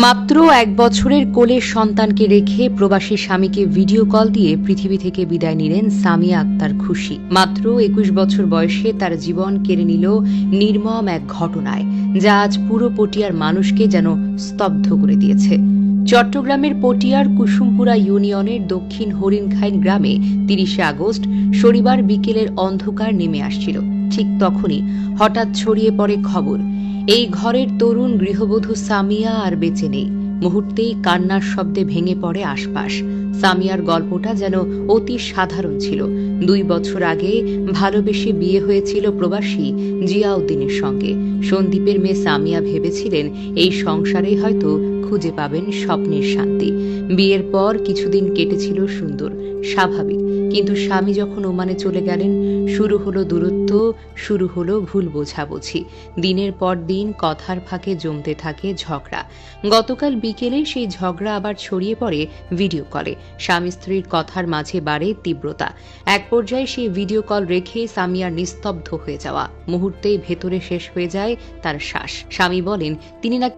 মাত্র 1 বছরের কোলের সন্তানকে রেখে প্রবাসী স্বামীকে ভিডিও কল দিয়ে পৃথিবী থেকে বিদায় নিলেন সামিয়া আক্তার খুশি। মাত্র 21 বছর বয়সে তার জীবন কেড়ে নিল নির্মম এক ঘটনায়, যা আজ পুরো পটিয়ার মানুষকে যেন স্তব্ধ করে দিয়েছে। চট্টগ্রামের পটিয়ার কুসুমপুরা ইউনিয়নের দক্ষিণ হরিণখাইন গ্রামে 30 আগস্ট শনিবার বিকেলের অন্ধকার নেমে আসছিল। ঠিক তখনই হঠাৎ ছড়িয়ে পড়ে খবর, এই ঘরের তরুণ গৃহবধূ সামিয়া আর বেঁচে নেই। মুহূর্তেই কান্নার শব্দে ভেঙে পড়ে আশপাশ। সামিয়ার গল্পটা যেন অতি সাধারণ ছিল। 2 বছর আগে ভালোবেসে বিয়ে হয়েছিল প্রবাসী জিয়াউদ্দিনের সঙ্গে। সন্দীপের মেয়ে সামিয়া ভেবেছিলেন এই সংসারেই হয়তো খুঁজে পাবেন স্বপ্নের শান্তি। বিয়ের পর কিছুদিন কেটেছিল সুন্দর, স্বাভাবিক। কিন্তু স্বামী যখন ওমানে চলে গেলেন, শুরু হলো দূরত্ব, শুরু হলো ভুল বোঝাবুঝি। দিনের পর দিন কথার ফাঁকে জমতে থাকে ঝগড়া। গতকাল বিকেলে সেই ঝগড়া আবার ছড়িয়ে পড়ে ভিডিও কলে। স্বামী স্ত্রীর কথার মাঝে বাড়ে তীব্রতা। এক পর্যায়ে সেই ভিডিও কল রেখে সামিয়ার নিস্তব্ধ হয়ে যাওয়া। মুহূর্তেই ভেতরে শেষ হয়ে যায় তার শ্বাস। স্বামী বলেন তিনি নাকি